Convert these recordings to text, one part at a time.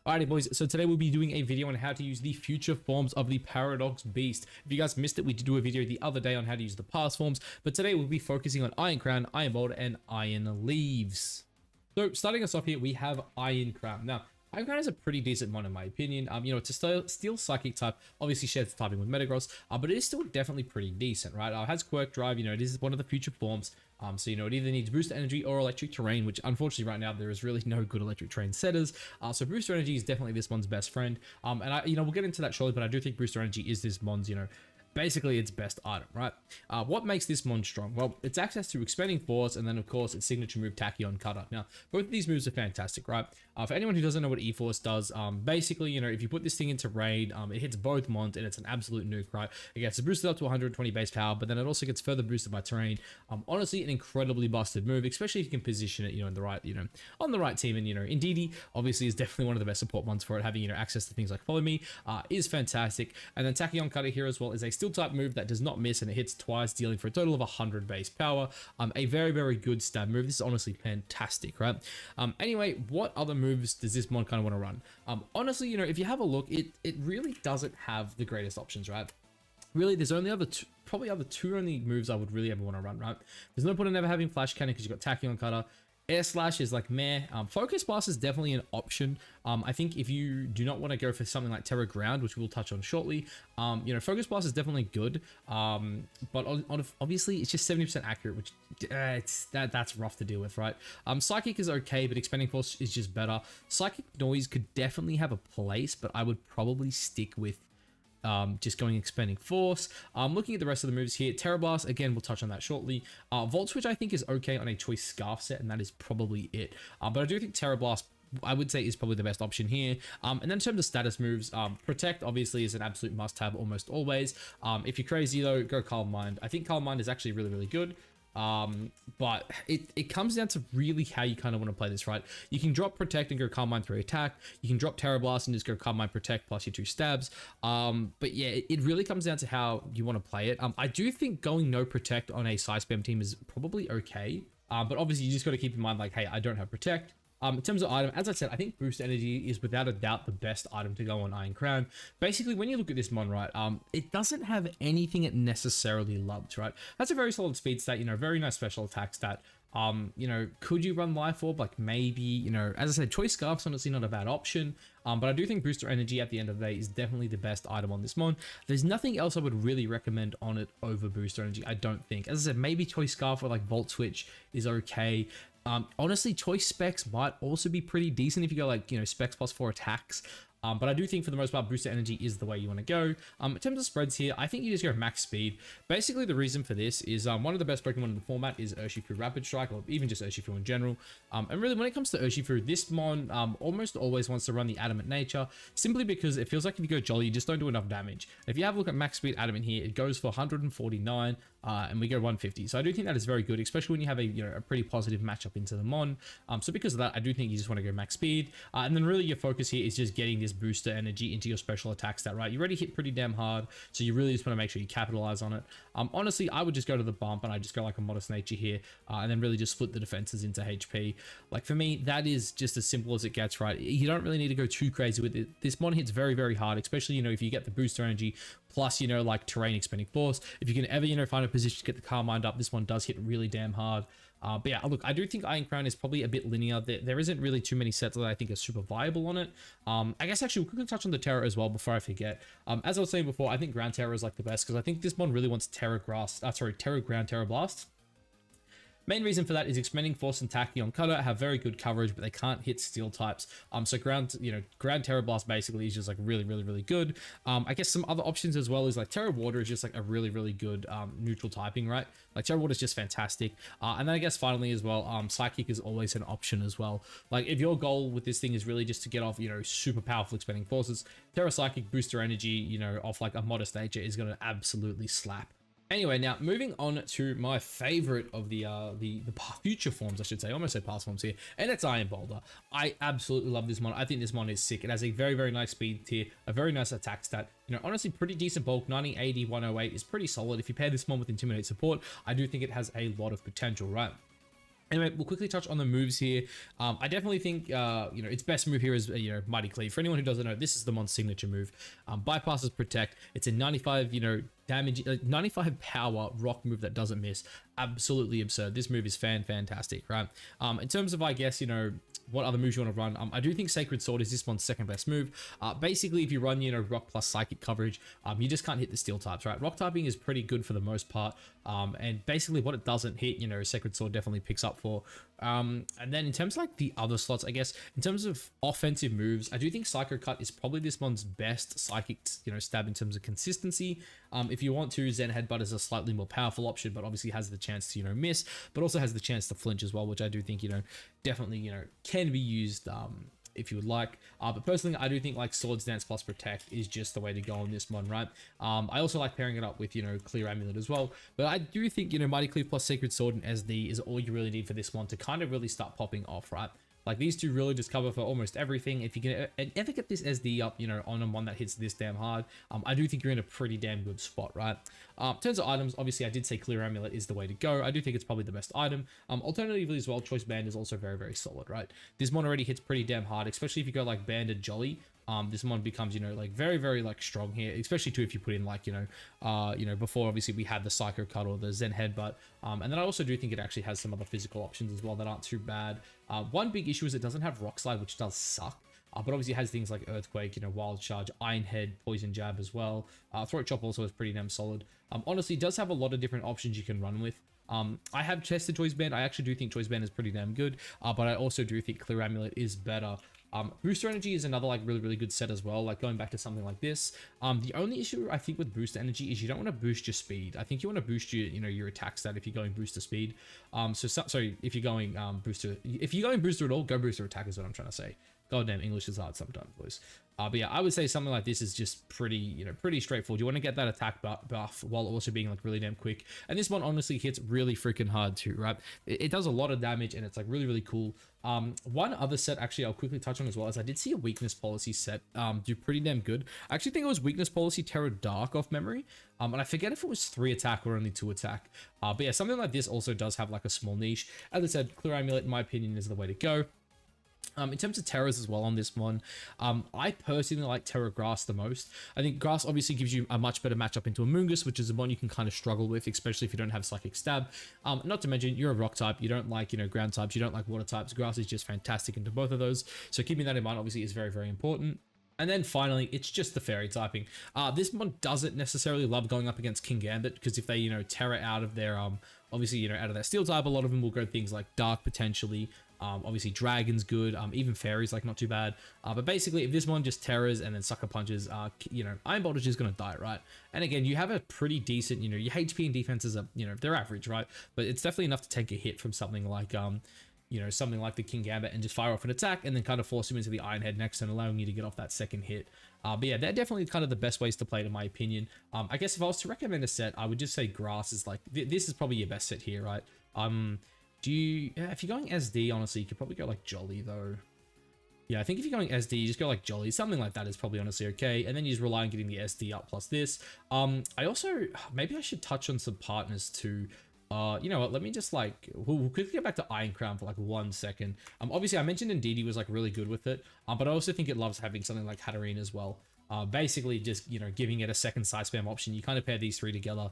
Alrighty boys, so today we'll be doing a video on how to use the future forms of the Paradox Beast. If you guys missed it, we did do a video the other day on how to use the past forms, but today we'll be focusing on Iron Crown, Iron Boulder, and Iron Leaves. So starting us off here, we have Iron Crown. Now, Iron Crown is a pretty decent mon in my opinion. It's a steel psychic type, obviously shares the typing with Metagross, but it is still definitely pretty decent, right? It has Quirk Drive, it is one of the future forms. So, it either needs Booster Energy or Electric Terrain, which unfortunately right now there is really no good Electric Terrain setters. So Booster Energy is definitely this mon's best friend. We'll get into that shortly, but I do think Booster Energy is this mon's, basically its best item, right? What makes this mon strong? Well, it's access to Expanding Force, and then of course its signature move, Tachyon Cutter. Now, both of these moves are fantastic, right? For anyone who doesn't know what E-Force does, basically, if you put this thing into raid, it hits both mons, and it's an absolute nuke, right? It gets boosted up to 120 base power, but then it also gets further boosted by terrain. Honestly, an incredibly busted move, especially if you can position it, in the right, on the right team. And Indeedee obviously is definitely one of the best support mons for it, having access to things like Follow Me is fantastic. And then Tachyon Cutter here as well is a steel type move that does not miss, and it hits twice, dealing for a total of 100 base power. A very, very good stab move. This is honestly fantastic, right? Anyway, what other moves does this mon kind of want to run? Honestly, if you have a look, it really doesn't have the greatest options, right? Really, there's only probably other two only moves I would really ever want to run, right? There's no point in ever having Flash Cannon because you've got Tachyon Cutter. Air Slash is like meh. Focus Blast is definitely an option. I think if you do not want to go for something like Terra Ground, which we'll touch on shortly, Focus Blast is definitely good. But obviously it's just 70% accurate, which that's rough to deal with, right? Psychic is okay, but Expanding Force is just better. Psychic Noise could definitely have a place, but I would probably stick with just going Expanding Force. Looking at the rest of the moves here, Terra Blast, again, we'll touch on that shortly. Volt Switch, I think, is okay on a Choice Scarf set, and that is probably it. But I do think Terra Blast, I would say, is probably the best option here. And then in terms of status moves, Protect, obviously, is an absolute must-have almost always. If you're crazy, though, go Calm Mind. I think Calm Mind is actually really, really good. But it comes down to really how you kind of want to play this, right? You can drop Protect and go Calm Mind 3 attack. You can drop Terra Blast and just go Calm Mind Protect plus your 2 stabs. But yeah, it really comes down to how you want to play it. I do think going no Protect on a Psy Spam team is probably okay. But obviously you just got to keep in mind, like, hey, I don't have Protect. In terms of item, as I said, I think Boost Energy is without a doubt the best item to go on Iron Crown. Basically, when you look at this mon, right, it doesn't have anything it necessarily loves, right? That's a very solid speed stat, very nice special attack stat. Could you run Life Orb? Like maybe, as I said, Choice Scarf's honestly not a bad option. But I do think Booster Energy at the end of the day is definitely the best item on this mon. There's nothing else I would really recommend on it over Booster Energy, I don't think. As I said, maybe Choice Scarf or like Volt Switch is okay. Honestly, Choice Specs might also be pretty decent if you go like, Specs plus 4 attacks. But I do think for the most part, Booster Energy is the way you want to go. In terms of spreads here, I think you just go max speed. Basically, the reason for this is one of the best Pokemon in the format is Urshifu Rapid Strike, or even just Urshifu in general. And really, when it comes to Urshifu, this mon almost always wants to run the Adamant Nature, simply because it feels like if you go Jolly, you just don't do enough damage. If you have a look at max speed Adamant here, it goes for 149, and we go 150. So I do think that is very good, especially when you have a pretty positive matchup into the mon. So because of that, I do think you just want to go max speed. And then really your focus here is just getting this Booster Energy into your special attack stat, right? You already hit pretty damn hard, so you really just want to make sure you capitalize on it. Honestly, I would just go to the bump, and I just go like a Modest Nature here, and then really just split the defenses into HP. Like for me, that is just as simple as it gets, right? You don't really need to go too crazy with it. This mon hits very, very hard, especially, if you get the Booster Energy plus, like Terrain Expanding Force. If you can ever, find a position to get the Calm Mind up, this one does hit really damn hard. But yeah, look, I do think Iron Crown is probably a bit linear. There isn't really too many sets that I think are super viable on it. I guess actually we'll quickly touch on the Terra as well before I forget. As I was saying before, I think Ground Terra is like the best because I think this mon really wants Terra Ground, Terra Blast. Main reason for that is Expanding Force and Tachyon Cutter have very good coverage, but they can't hit steel types. So Ground Terra Blast basically is just like really, really, really good. I guess some other options as well is like Terra Water is just like a really, really good neutral typing, right? Like Terra Water is just fantastic. And then I guess finally as well, Psychic is always an option as well. Like if your goal with this thing is really just to get off, super powerful Expanding Forces, Terra Psychic Booster Energy, off like a Modest Nature is going to absolutely slap. Anyway, now moving on to my favorite of the future forms, I should say. I almost said past forms here, and it's Iron Boulder. I absolutely love this mon. I think this mon is sick. It has a very, very nice speed tier, a very nice attack stat. Honestly, pretty decent bulk. 90, 80, 108 is pretty solid. If you pair this mon with Intimidate support, I do think it has a lot of potential, right? Anyway, we'll quickly touch on the moves here. I definitely think, its best move here is, Mighty Cleave. For anyone who doesn't know, this is the mon's signature move. Bypasses Protect. It's a 95, damage, 95 power rock move that doesn't miss. Absolutely absurd. This move is fantastic, right? In terms of, I guess, what other moves you want to run, I do think Sacred Sword is this one's second best move. Basically, if you run, rock plus psychic coverage, you just can't hit the steel types, right? Rock typing is pretty good for the most part. And basically what it doesn't hit, Sacred Sword definitely picks up for. And then in terms of like the other slots, I guess, in terms of offensive moves, I do think Psycho Cut is probably this one's best psychic, stab in terms of consistency. If you want to, Zen Headbutt is a slightly more powerful option, but obviously has the chance to, miss, but also has the chance to flinch as well, which I do think, definitely, can be used, if you would like. But personally, I do think like Swords Dance plus Protect is just the way to go on this one, right? I also like pairing it up with, Clear Amulet as well. But I do think, Mighty Cleave plus Sacred Sword and SD is all you really need for this one to kind of really start popping off, right? Like these two really just cover for almost everything. If you can ever get this SD up, on a one that hits this damn hard, I do think you're in a pretty damn good spot, right? In terms of items, obviously I did say Clear Amulet is the way to go. I do think it's probably the best item. Alternatively as well, Choice Band is also very solid, right? This one already hits pretty damn hard, especially if you go like Banded Jolly. This one becomes, like very like strong here, especially too if you put in like, before obviously we had the Psycho Cut or the Zen Headbutt. And then I also do think it actually has some other physical options as well that aren't too bad. One big issue is it doesn't have Rock Slide, which does suck. But obviously it has things like Earthquake, Wild Charge, Iron Head, Poison Jab as well. Throat Chop also is pretty damn solid. Honestly, it does have a lot of different options you can run with. I have tested Choice Band. I actually do think Choice Band is pretty damn good. But I also do think Clear Amulet is better. Booster Energy is another like really good set as well, like going back to something like this. The only issue I think with Booster Energy is you don't want to boost your speed. I think you want to boost your your attack stat if you're going booster speed. Sorry, if you're going booster at all, go booster attack is what I'm trying to say. Goddamn, English is hard sometimes, boys. But yeah, I would say something like this is just pretty, pretty straightforward. You want to get that attack buff while also being like really damn quick. And this one honestly hits really freaking hard too, right? It does a lot of damage and it's like really cool. One other set actually I'll quickly touch on as well is I did see a weakness policy set do pretty damn good. I actually think it was weakness policy Terror Dark off memory. And I forget if it was 3 attack or only 2 attack. But yeah, something like this also does have like a small niche. As I said, Clear Amulet in my opinion is the way to go. In terms of terrors as well on this one, I personally like Terror Grass the most. I think Grass obviously gives you a much better matchup into Amoongus, which is the one you can kind of struggle with, especially if you don't have Psychic Stab. Not to mention, you're a rock type, you don't like, ground types, you don't like water types. Grass is just fantastic into both of those. So keeping that in mind obviously is very important. And then finally, it's just the fairy typing. This one doesn't necessarily love going up against King Gambit because if they, terror out of their, obviously, out of their steel type, a lot of them will go things like Dark potentially. Obviously, Dragon's good. Even Fairy's like not too bad. But basically, if this one just terrors and then sucker punches, Iron Bolt is just gonna die, right? And again, you have a pretty decent, your HP and defenses are, they're average, right? But it's definitely enough to take a hit from something like, something like the King Gambit and just fire off an attack and then kind of force him into the Iron Head next and allowing you to get off that second hit. But yeah, they're definitely kind of the best ways to play it in my opinion. I guess if I was to recommend a set, I would just say Grass is like, this is probably your best set here, right? If you're going SD, honestly, you could probably go like Jolly though. Yeah, I think if you're going SD, you just go like Jolly. Something like that is probably honestly okay. And then you just rely on getting the SD up plus this. I also, maybe I should touch on some partners too. You know what, let me just like, we'll quickly get back to Iron Crown for like 1 second. Obviously I mentioned Indeedee was like really good with it, but I also think it loves having something like Hatterene as well. Basically just, giving it a second side spam option. You kind of pair these 3 together,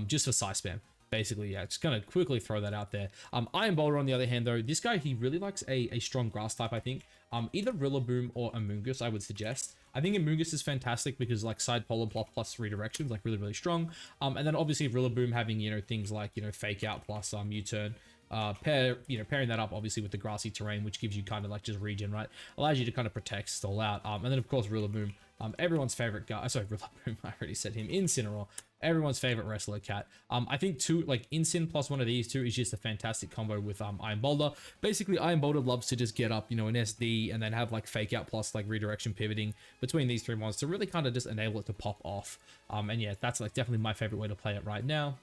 just for side spam. Basically, yeah, just gonna quickly throw that out there. Iron Boulder, on the other hand, though, this guy, he really likes a strong grass type, I think. Either Rillaboom or Amoongus, I would suggest. I think Amoongus is fantastic because, like, Side Polar plus redirections, like, really strong. And then, obviously, Rillaboom having, things like, Fake Out plus U-Turn. Pairing that up, obviously, with the grassy terrain, which gives you kind of, like, just regen, right? Allows you to kind of protect, stall out. And then, of course, Rillaboom. Everyone's favorite guy. Sorry, Rillaboom, I already said him. Incineroar. Everyone's favorite wrestler cat. I think Incin plus one of these two is just a fantastic combo with Iron Boulder. Basically, Iron Boulder loves to just get up, an SD and then have like Fake Out plus like redirection pivoting between these 3 ones to really kind of just enable it to pop off. And yeah, that's like definitely my favorite way to play it right now.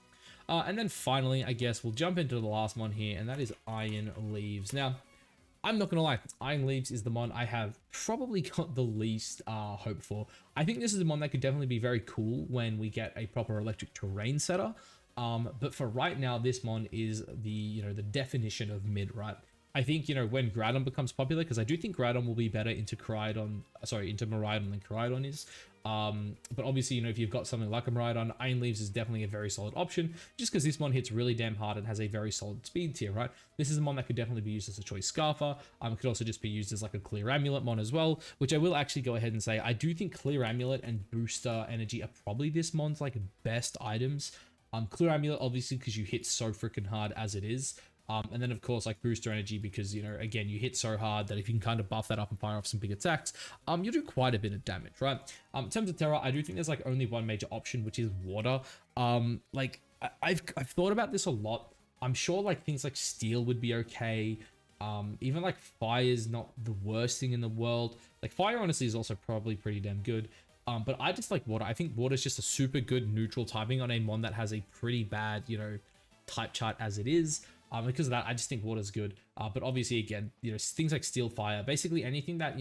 And then finally, I guess we'll jump into the last one here, and that is Iron Leaves. Now, I'm not gonna lie, Iron Leaves is the mon I have probably got the least hope for. I think this is the mon that could definitely be very cool when we get a proper electric terrain setter. But for right now, this mon is the, the definition of mid, right? I think, when Groudon becomes popular, because I do think Groudon will be better into into Miraidon than Koraidon is. But obviously, if you've got something like a Miraidon, Iron Leaves is definitely a very solid option, just because this mon hits really damn hard and has a very solid speed tier, right? This is a mon that could definitely be used as a choice Scarfer. It could also just be used as like a Clear Amulet mon as well, which I will actually go ahead and say, I do think Clear Amulet and Booster Energy are probably this mon's like best items. Clear Amulet, obviously, because you hit so freaking hard as it is. And then, of course, like Booster Energy, because, again, you hit so hard that if you can kind of buff that up and fire off some big attacks, you'll do quite a bit of damage, right? In terms of Terra, I do think there's, like, only one major option, which is Water. I've thought about this a lot. I'm sure, like, things like Steel would be okay. Even, like, Fire is not the worst thing in the world. Like, Fire, honestly, is also probably pretty damn good. But I just like Water. I think Water is just a super good neutral typing on a mon that has a pretty bad, type chart as it is. Because of that, I just think Water's good. But obviously, again, things like Steel, Fire, basically anything that,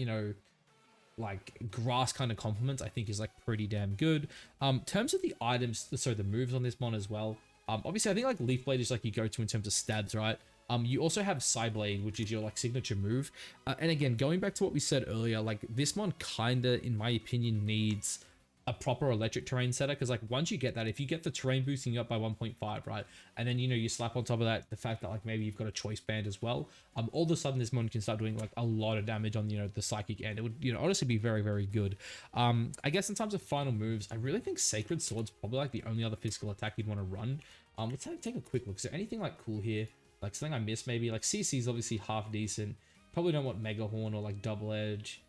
like Grass kind of complements, I think is like pretty damn good. In terms of the items, so the moves on this mon as well. Obviously, I think like Leaf Blade is like you go to in terms of stabs, right? You also have Psyblade, which is your like signature move. And again, going back to what we said earlier, like this mon kinda, in my opinion, needs a proper electric terrain setter, because like once you get that, if you get the terrain boosting you up by 1.5, right, and then you slap on top of that the fact that like maybe you've got a choice band as well, all of a sudden this mon can start doing like a lot of damage on the psychic end. It would honestly be very, very good. I guess in terms of final moves, I really think Sacred Sword's probably like the only other physical attack you'd want to run. Let's take a quick look. Is there anything like cool here, like something I missed? Maybe like CC is obviously half decent. Probably don't want Mega Horn or like Double Edge.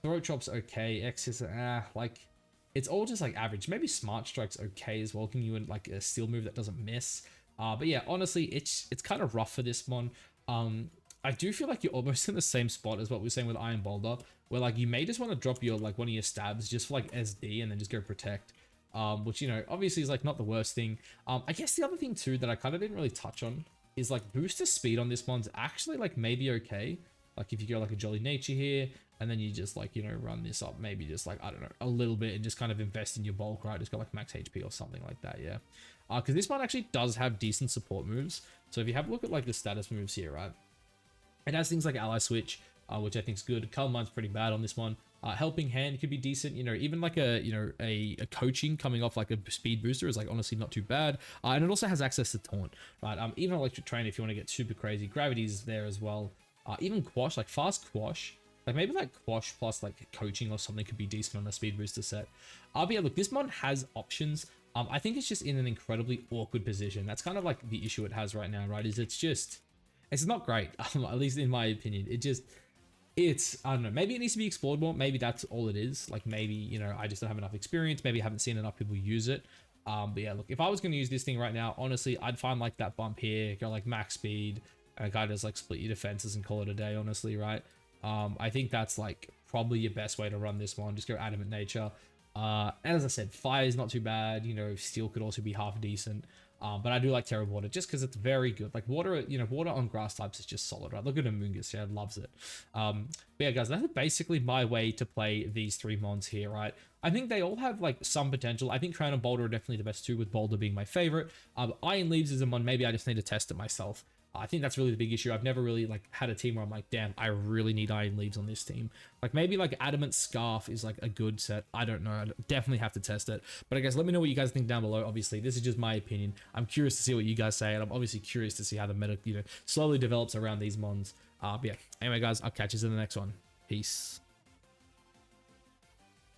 Throat Chop's okay. X is like it's all just like average. Maybe Smart Strike's okay as well. Can you in like a steel move that doesn't miss? But yeah, honestly, it's kind of rough for this mon. I do feel like you're almost in the same spot as what we were saying with Iron Boulder, where like you may just want to drop your like one of your stabs just for like SD and then just go Protect. Which obviously is like not the worst thing. I guess the other thing too that I kind of didn't really touch on is like booster speed on this mon's actually like maybe okay. Like if you go like a Jolly Nature here, and then you just like, run this up, maybe just like, I don't know, a little bit and just kind of invest in your bulk, right? Just got like max HP or something like that, yeah. Because this one actually does have decent support moves. So if you have a look at like the status moves here, right? It has things like Ally Switch, which I think is good. Calm Mind's pretty bad on this one. Helping Hand could be decent, even like a coaching coming off like a speed booster is like honestly not too bad. And it also has access to Taunt, right? Even Electric Train if you want to get super crazy. Gravity is there as well. Even Quash, like Fast Quash, like maybe like Quash plus like coaching or something could be decent on a speed booster set. But yeah, look, this mod has options. I think it's just in an incredibly awkward position. That's kind of like the issue it has right now, right? It's not great, at least in my opinion. I don't know, maybe it needs to be explored more. Maybe that's all it is. Like maybe, I just don't have enough experience. Maybe I haven't seen enough people use it. But yeah, look, if I was going to use this thing right now, honestly, I'd find like that bump here, go like max speed, and a guy does like split your defenses and call it a day, honestly, right? I think that's like probably your best way to run this one. Just go Adamant Nature. And as I said, Fire is not too bad. Steel could also be half decent. But I do like Terra Water just because it's very good. Like water, water on grass types is just solid, right? Look at Amoonguss, yeah, loves it. But yeah, guys, that's basically my way to play these three mons here, right? I think they all have like some potential. I think Crown and Boulder are definitely the best two, with Boulder being my favorite. Iron Leaves is a mon, maybe I just need to test it myself. I think that's really the big issue. I've never really like had a team where I'm like, damn, I really need Iron Leaves on this team. Like maybe like Adamant Scarf is like a good set. I don't know. I definitely have to test it. But I guess let me know what you guys think down below. Obviously, this is just my opinion. I'm curious to see what you guys say, and I'm obviously curious to see how the meta, slowly develops around these mons. But yeah. Anyway, guys, I'll catch you in the next one. Peace.